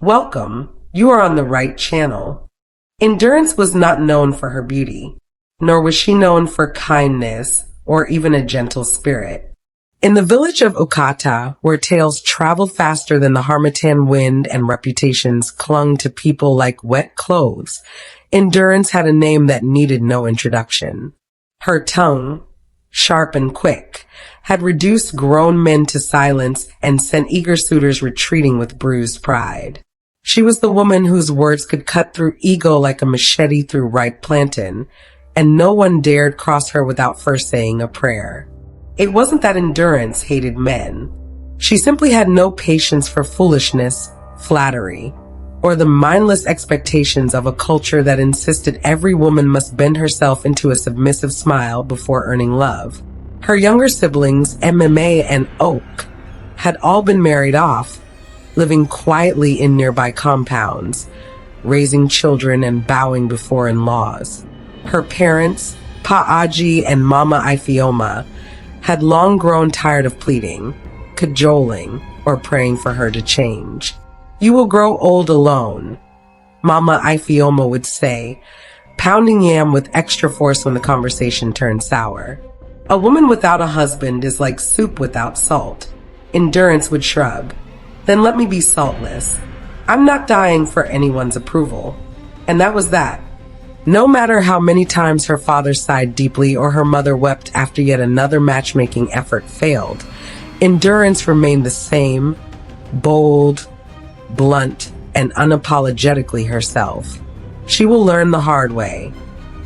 Welcome, you are on the right channel. Endurance was not known for her beauty, nor was she known for kindness or even a gentle spirit. In the village of Ukata, where tales traveled faster than the harmattan wind and reputations clung to people like wet clothes, Endurance had a name that needed no introduction. Her tongue, sharp and quick, had reduced grown men to silence and sent eager suitors retreating with bruised pride. She was the woman whose words could cut through ego like a machete through ripe plantain, and no one dared cross her without first saying a prayer. It wasn't that Endurance hated men. She simply had no patience for foolishness, flattery, or the mindless expectations of a culture that insisted every woman must bend herself into a submissive smile before earning love. Her younger siblings, MMA and Oak, had all been married off, living quietly in nearby compounds, raising children and bowing before in-laws. Her parents, Pa'aji and Mama Ifeoma, had long grown tired of pleading, cajoling, or praying for her to change. "You will grow old alone," Mama Ifeoma would say, pounding yam with extra force when the conversation turned sour. "A woman without a husband is like soup without salt." Endurance would shrug. "Then let me be saltless. I'm not dying for anyone's approval." And that was that. No matter how many times her father sighed deeply or her mother wept after yet another matchmaking effort failed, Endurance remained the same, bold, blunt, and unapologetically herself. "She will learn the hard way,"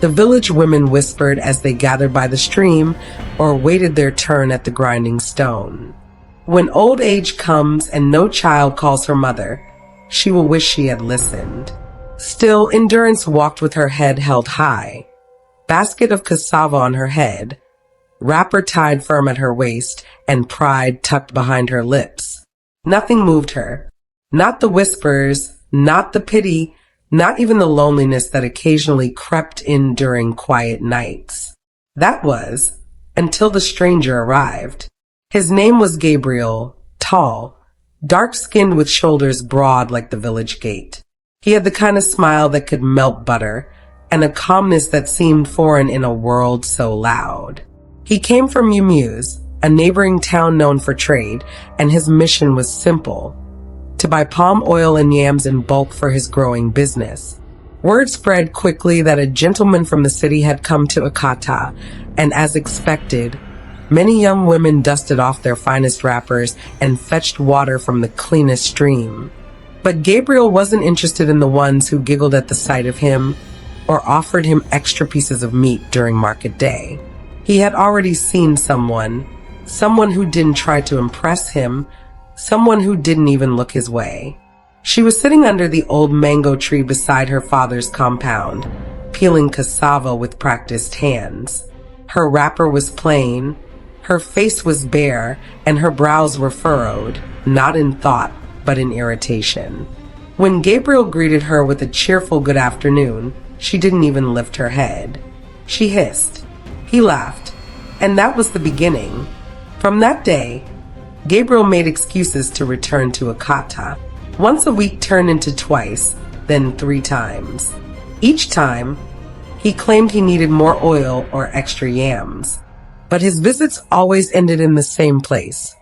the village women whispered as they gathered by the stream or waited their turn at the grinding stone. When old age comes and no child calls her mother, she will wish she had listened. Still, Endurance walked with her head held high, basket of cassava on her head, wrapper tied firm at her waist, and pride tucked behind her lips. Nothing moved her. Not the whispers, not the pity, not even the loneliness that occasionally crept in during quiet nights. That was, until the stranger arrived. His name was Gabriel, tall, dark-skinned with shoulders broad like the village gate. He had the kind of smile that could melt butter, and a calmness that seemed foreign in a world so loud. He came from Umuse, a neighboring town known for trade, and his mission was simple: to buy palm oil and yams in bulk for his growing business. Word spread quickly that a gentleman from the city had come to Ukata, and as expected, many young women dusted off their finest wrappers and fetched water from the cleanest stream. But Gabriel wasn't interested in the ones who giggled at the sight of him or offered him extra pieces of meat during market day. He had already seen someone who didn't try to impress him, someone who didn't even look his way. She was sitting under the old mango tree beside her father's compound, peeling cassava with practiced hands. Her wrapper was plain, her face was bare, and her brows were furrowed, not in thought, but in irritation. When Gabriel greeted her with a cheerful good afternoon, she didn't even lift her head. She hissed. He laughed. And that was the beginning. From that day, Gabriel made excuses to return to Ukata. Once a week turned into twice, then 3 times. Each time, he claimed he needed more oil or extra yams. But his visits always ended in the same place,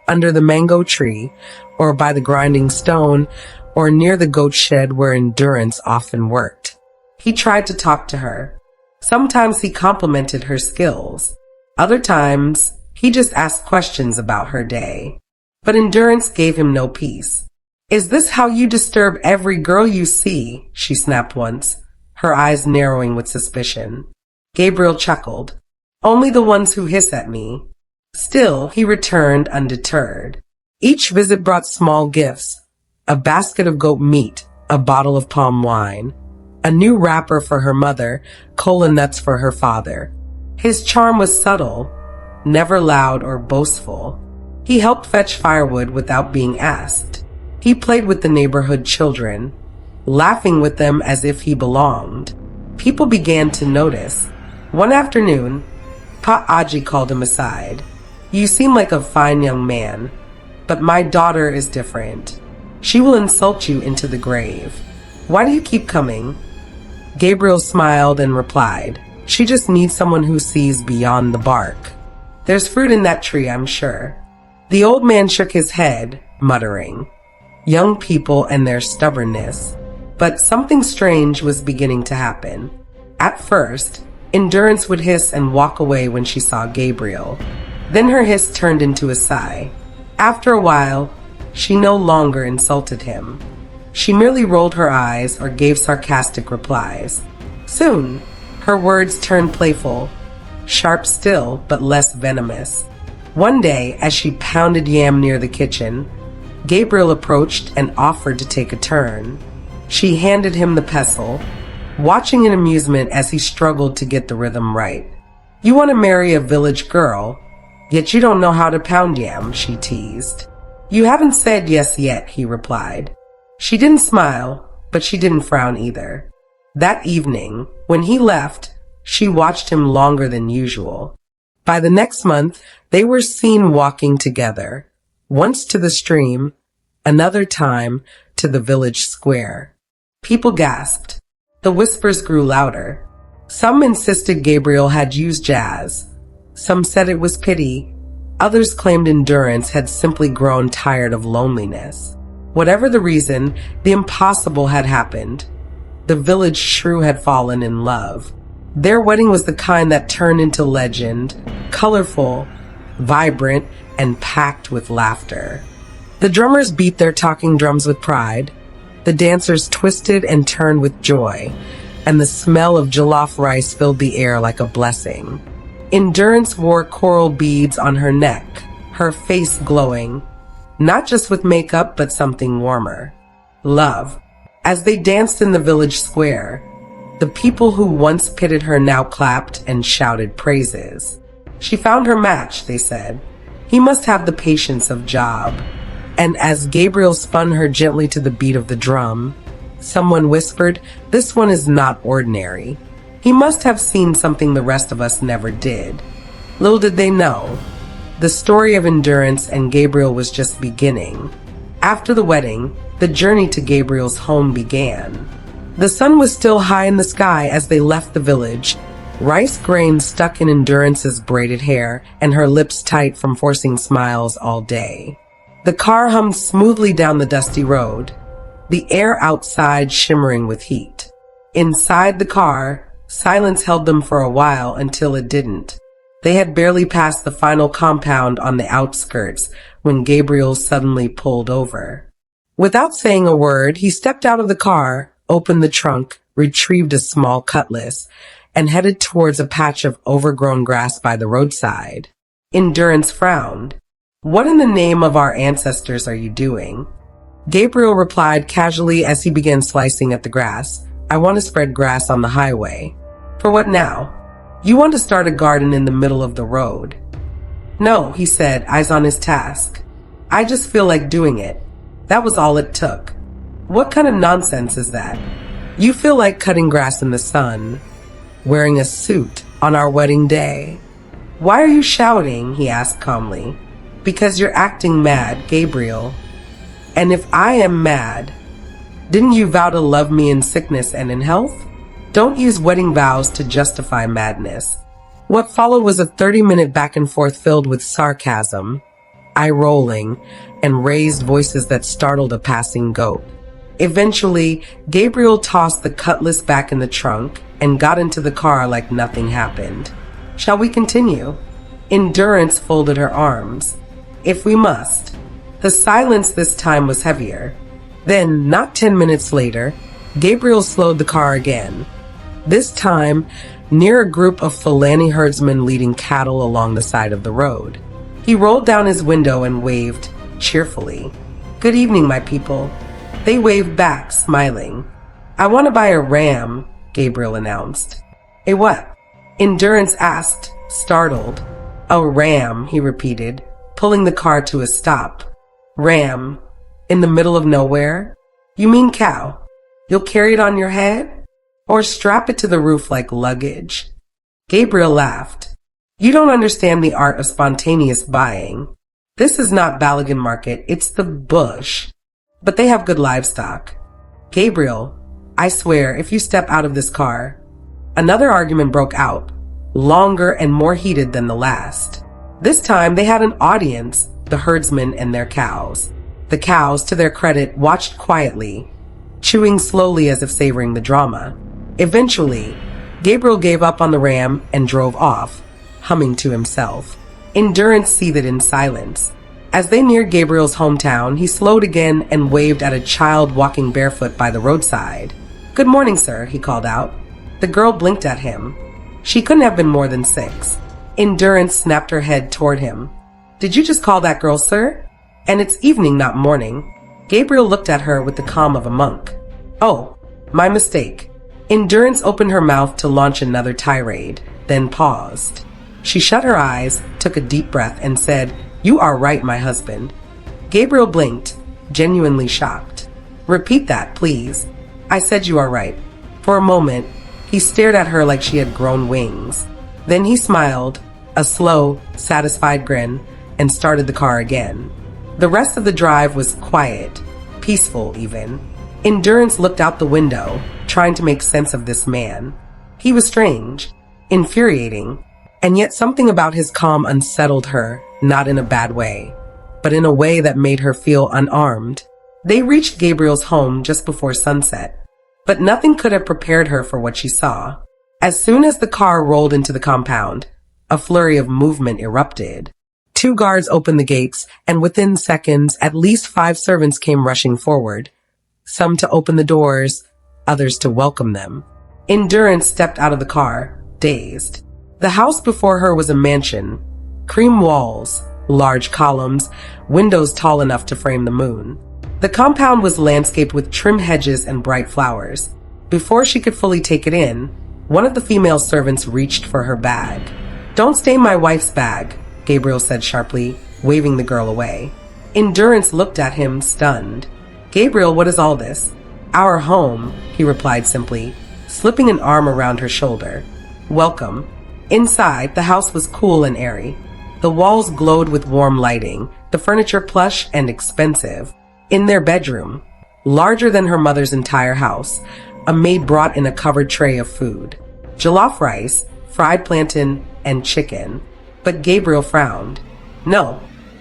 under the mango tree, or by the grinding stone, or near the goat shed where Endurance often worked. He tried to talk to her. Sometimes he complimented her skills. Other times, he just asked questions about her day. But Endurance gave him no peace. "Is this how you disturb every girl you see?" she snapped once, her eyes narrowing with suspicion. Gabriel chuckled. "Only the ones who hiss at me." Still, he returned undeterred. Each visit brought small gifts: a basket of goat meat, a bottle of palm wine, a new wrapper for her mother, cola nuts for her father. His charm was subtle, never loud or boastful. He helped fetch firewood without being asked. He played with the neighborhood children, laughing with them as if he belonged. People began to notice. One afternoon, Pa'aji called him aside. "You seem like a fine young man, but my daughter is different." She will insult you into the grave. Why do you keep coming?" Gabriel smiled and replied, "She just needs someone who sees beyond the bark. There's fruit in that tree, I'm sure." The old man shook his head, muttering, "Young people and their stubbornness." But something strange was beginning to happen. At first, Endurance would hiss and walk away when she saw Gabriel. Then her hiss turned into a sigh. After a while, she no longer insulted him. She merely rolled her eyes or gave sarcastic replies. Soon, her words turned playful, sharp still, but less venomous. One day, as she pounded yam near the kitchen, Gabriel approached and offered to take a turn. She handed him the pestle, watching in amusement as he struggled to get the rhythm right. "You want to marry a village girl, yet you don't know how to pound yam," she teased. "You haven't said yes yet," he replied. She didn't smile, but she didn't frown either. That evening, when he left, she watched him longer than usual. By the next month, they were seen walking together, once to the stream, another time to the village square. People gasped. The whispers grew louder. Some insisted Gabriel had used jazz. Some said it was pity. Others claimed Endurance had simply grown tired of loneliness. Whatever the reason, the impossible had happened. The village shrew had fallen in love. Their wedding was the kind that turned into legend, colorful, vibrant, and packed with laughter. The drummers beat their talking drums with pride. The dancers twisted and turned with joy, and the smell of jollof rice filled the air like a blessing. Endurance wore coral beads on her neck, her face glowing, not just with makeup, but something warmer. Love. As they danced in the village square, the people who once pitted her now clapped and shouted praises. She found her match, they said. He must have the patience of Job. And as Gabriel spun her gently to the beat of the drum, someone whispered, "This one is not ordinary. He must have seen something the rest of us never did." Little did they know, the story of Endurance and Gabriel was just beginning. After the wedding, the journey to Gabriel's home began. The sun was still high in the sky as they left the village, rice grains stuck in Endurance's braided hair and her lips tight from forcing smiles all day. The car hummed smoothly down the dusty road, the air outside shimmering with heat. Inside the car, silence held them for a while until it didn't. They had barely passed the final compound on the outskirts when Gabriel suddenly pulled over. Without saying a word, he stepped out of the car, opened the trunk, retrieved a small cutlass, and headed towards a patch of overgrown grass by the roadside. Endurance frowned. "What in the name of our ancestors are you doing?" Gabriel replied casually as he began slicing at the grass, "I want to spread grass on the highway." "For what now?" "You want to start a garden in the middle of the road." "No," he said, eyes on his task. "I just feel like doing it." That was all it took. "What kind of nonsense is that? You feel like cutting grass in the sun, wearing a suit on our wedding day." "Why are you shouting?" he asked calmly. "Because you're acting mad, Gabriel." "And if I am mad, didn't you vow to love me in sickness and in health? Don't use wedding vows to justify madness." What followed was a 30-minute back and forth filled with sarcasm, eye-rolling, and raised voices that startled a passing goat. Eventually, Gabriel tossed the cutlass back in the trunk and got into the car like nothing happened. "Shall we continue?" Endurance folded her arms. "If we must." The silence this time was heavier. Then, not 10 minutes later, Gabriel slowed the car again. This time, near a group of Fulani herdsmen leading cattle along the side of the road. He rolled down his window and waved cheerfully. "Good evening, my people." They waved back, smiling. "I want to buy a ram," Gabriel announced. "A what?" Endurance asked, startled. "A ram," he repeated, pulling the car to a stop. "Ram? In the middle of nowhere? You mean cow? You'll carry it on your head? Or strap it to the roof like luggage?" Gabriel laughed. "You don't understand the art of spontaneous buying. This is not Balagan Market, it's the bush." but they have good livestock. Gabriel, I swear, if you step out of this car. Another argument broke out, longer and more heated than the last. This time they had an audience, the herdsmen and their cows. The cows, to their credit, watched quietly, chewing slowly as if savoring the drama. Eventually, Gabriel gave up on the ram and drove off, humming to himself. Endurance seethed in silence. As they neared Gabriel's hometown, he slowed again and waved at a child walking barefoot by the roadside. "Good morning, sir," he called out. The girl blinked at him. She couldn't have been more than 6. Endurance snapped her head toward him. "Did you just call that girl, sir? And it's evening, not morning." Gabriel looked at her with the calm of a monk. "Oh, my mistake." Endurance opened her mouth to launch another tirade, then paused. She shut her eyes, took a deep breath, and said, "You are right, my husband." Gabriel blinked, genuinely shocked. "Repeat that, please." "I said you are right." For a moment, he stared at her like she had grown wings. Then he smiled, a slow, satisfied grin, and started the car again. The rest of the drive was quiet, peaceful even. Endurance looked out the window, trying to make sense of this man. He was strange, infuriating, and yet something about his calm unsettled her, not in a bad way, but in a way that made her feel unarmed. They reached Gabriel's home just before sunset, but nothing could have prepared her for what she saw. As soon as the car rolled into the compound, a flurry of movement erupted. 2 guards opened the gates, and within seconds, at least 5 servants came rushing forward, some to open the doors, others to welcome them. Endurance stepped out of the car, dazed. The house before her was a mansion, cream walls, large columns, windows tall enough to frame the moon. The compound was landscaped with trim hedges and bright flowers. Before she could fully take it in, one of the female servants reached for her bag. "Don't stain my wife's bag," Gabriel said sharply, waving the girl away. Endurance looked at him, stunned. "Gabriel, what is all this?" "Our home," he replied simply, slipping an arm around her shoulder. "Welcome." Inside, the house was cool and airy. The walls glowed with warm lighting, the furniture plush and expensive. In their bedroom, larger than her mother's entire house, a maid brought in a covered tray of food. Jollof rice, fried plantain, and chicken. But Gabriel frowned. "No,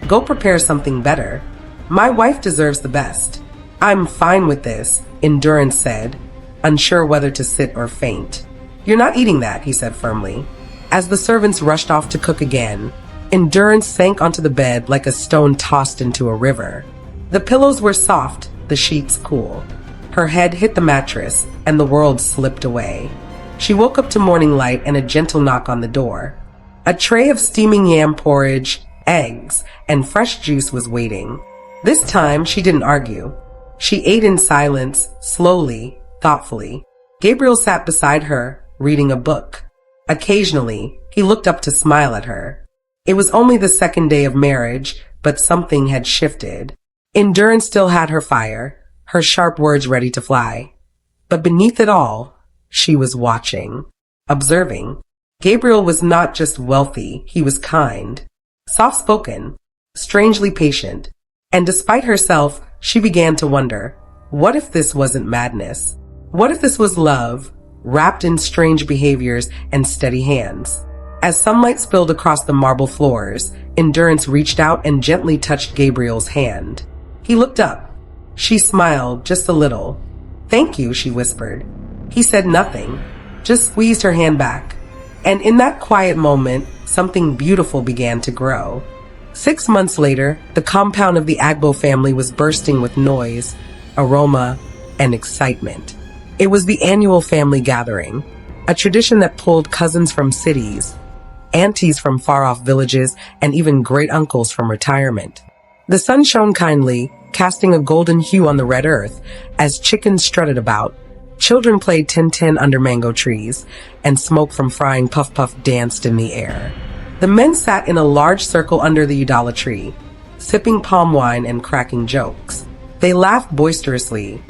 go prepare something better. My wife deserves the best." "I'm fine with this," Endurance said, unsure whether to sit or faint. "You're not eating that," he said firmly. As the servants rushed off to cook again, Endurance sank onto the bed like a stone tossed into a river. The pillows were soft, the sheets cool. Her head hit the mattress, and the world slipped away. She woke up to morning light and a gentle knock on the door. A tray of steaming yam porridge, eggs, and fresh juice was waiting. This time, she didn't argue. She ate in silence, slowly, thoughtfully. Gabriel sat beside her, reading a book. Occasionally, he looked up to smile at her. It was only the 2nd day of marriage, but something had shifted. Endurance still had her fire, her sharp words ready to fly. But beneath it all, she was watching, observing. Gabriel was not just wealthy, he was kind, soft-spoken, strangely patient. And despite herself, she began to wonder, what if this wasn't madness? What if this was love, wrapped in strange behaviors and steady hands? As sunlight spilled across the marble floors, Endurance reached out and gently touched Gabriel's hand. He looked up. She smiled just a little. "Thank you," she whispered. He said nothing, just squeezed her hand back. And in that quiet moment, something beautiful began to grow. 6 months later, the compound of the Agbo family was bursting with noise, aroma, and excitement. It was the annual family gathering, a tradition that pulled cousins from cities, aunties from far-off villages, and even great-uncles from retirement. The sun shone kindly, casting a golden hue on the red earth, as chickens strutted about, children played tin-tin under mango trees, and smoke from frying puff-puff danced in the air. The men sat in a large circle under the udala tree, sipping palm wine and cracking jokes. They laughed boisterously,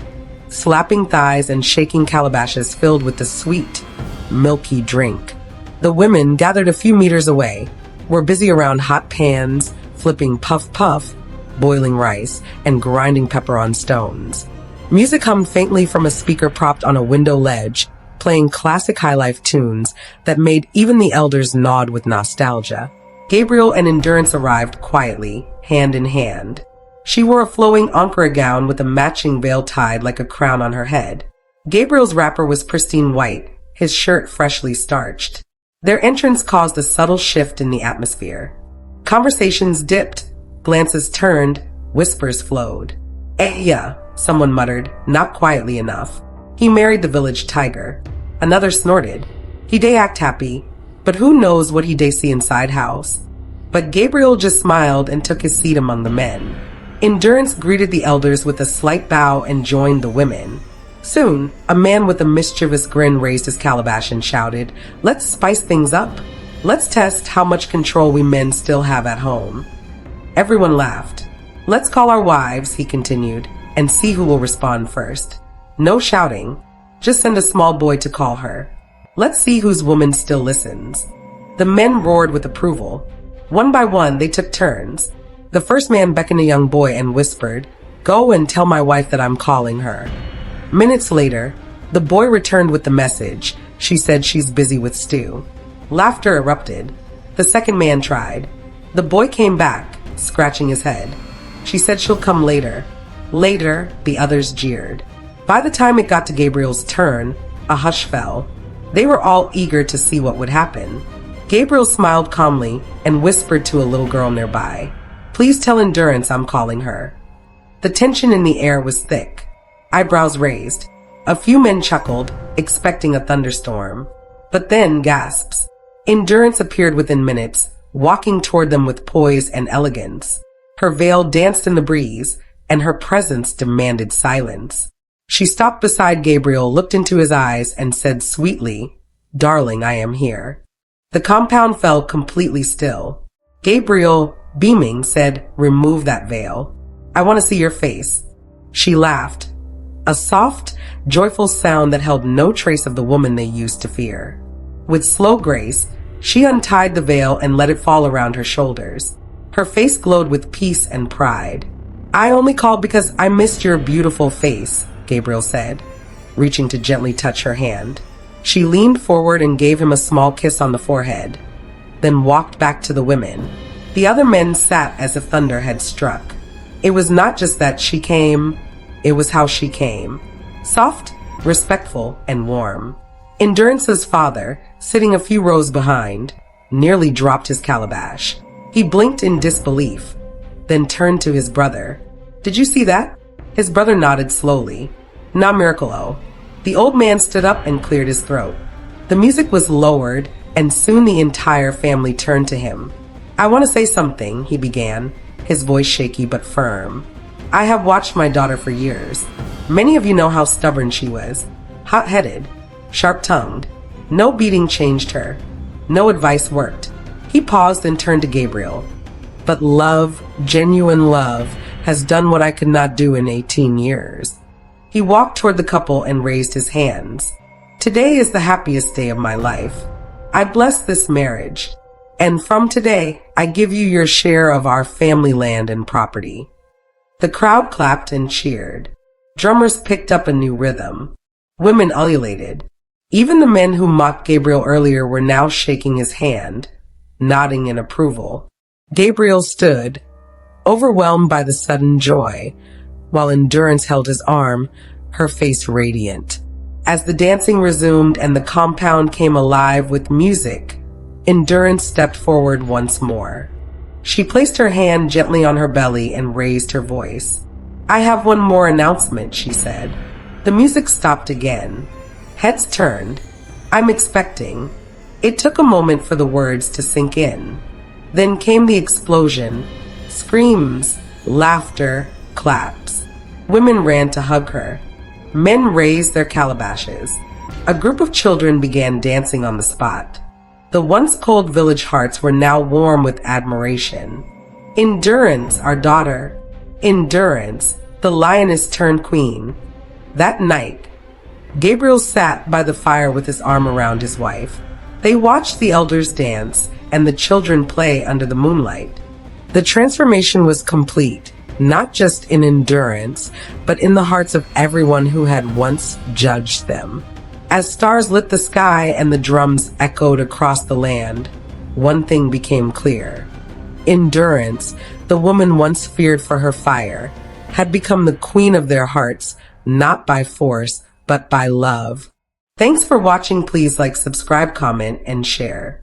slapping thighs and shaking calabashes filled with the sweet, milky drink. The women, gathered a few meters away, were busy around hot pans, flipping puff-puff, boiling rice, and grinding pepper on stones. Music hummed faintly from a speaker propped on a window ledge, playing classic highlife tunes that made even the elders nod with nostalgia. Gabriel and Endurance arrived quietly, hand in hand. She wore a flowing opera gown with a matching veil tied like a crown on her head. Gabriel's wrapper was pristine white, his shirt freshly starched. Their entrance caused a subtle shift in the atmosphere. Conversations dipped, glances turned, whispers flowed. Yeah, someone muttered, not quietly enough. He married the village tiger. Another snorted. He dey act happy, but who knows what he dey see inside house. But Gabriel just smiled and took his seat among the men. Endurance greeted the elders with a slight bow and joined the women. Soon, a man with a mischievous grin raised his calabash and shouted, "Let's spice things up. Let's test how much control we men still have at home." Everyone laughed. "Let's call our wives," he continued, "and see who will respond first. No shouting. Just send a small boy to call her. Let's see whose woman still listens." The men roared with approval. One by one, they took turns. The first man beckoned a young boy and whispered, "Go and tell my wife that I'm calling her." Minutes later, the boy returned with the message. She said she's busy with stew. Laughter erupted. The second man tried. The boy came back, scratching his head. She said she'll come later. Later, the others jeered. By the time it got to Gabriel's turn, a hush fell. They were all eager to see what would happen. Gabriel smiled calmly and whispered to a little girl nearby, "Please tell Endurance I'm calling her." The tension in the air was thick. Eyebrows raised. A few men chuckled, expecting a thunderstorm. But then gasps. Endurance appeared within minutes, walking toward them with poise and elegance. Her veil danced in the breeze, and her presence demanded silence. She stopped beside Gabriel, looked into his eyes, and said sweetly, "Darling, I am here." The compound fell completely still. Gabriel, beaming, said, "Remove that veil. I want to see your face." She laughed. A soft, joyful sound that held no trace of the woman they used to fear. With slow grace, she untied the veil and let it fall around her shoulders. Her face glowed with peace and pride. "I only called because I missed your beautiful face," Gabriel said, reaching to gently touch her hand. She leaned forward and gave him a small kiss on the forehead, then walked back to the women. The other men sat as if thunder had struck. It was not just that she came, it was how she came. Soft, respectful, and warm. Endurance's father, sitting a few rows behind, nearly dropped his calabash. He blinked in disbelief, then turned to his brother. "Did you see that?" His brother nodded slowly. "Na miracolo." The old man stood up and cleared his throat. The music was lowered, and soon the entire family turned to him. "I want to say something," he began, his voice shaky but firm. "I have watched my daughter for years. Many of you know how stubborn she was. Hot-headed, sharp-tongued. No beating changed her. No advice worked." He paused and turned to Gabriel. "But love, genuine love, has done what I could not do in 18 years. He walked toward the couple and raised his hands. "Today is the happiest day of my life. I bless this marriage. And from today, I give you your share of our family land and property." The crowd clapped and cheered. Drummers picked up a new rhythm. Women ululated. Even the men who mocked Gabriel earlier were now shaking his hand, nodding in approval. Gabriel stood, overwhelmed by the sudden joy, while Endurance held his arm, her face radiant. As the dancing resumed and the compound came alive with music, Endurance stepped forward once more. She placed her hand gently on her belly and raised her voice. "I have one more announcement," she said. The music stopped again. Heads turned. "I'm expecting." It took a moment for the words to sink in. Then came the explosion. Screams, laughter, claps. Women ran to hug her. Men raised their calabashes. A group of children began dancing on the spot. The once cold village hearts were now warm with admiration. Endurance, our daughter. Endurance, the lioness turned queen. That night, Gabriel sat by the fire with his arm around his wife. They watched the elders dance and the children play under the moonlight. The transformation was complete. not just in endurance, but in the hearts of everyone who had once judged them. As stars lit the sky and the drums echoed across the land, one thing became clear. Endurance, the woman once feared for her fire, had become the queen of their hearts, not by force, but by love. Thanks for watching. Please like, subscribe, comment, and share.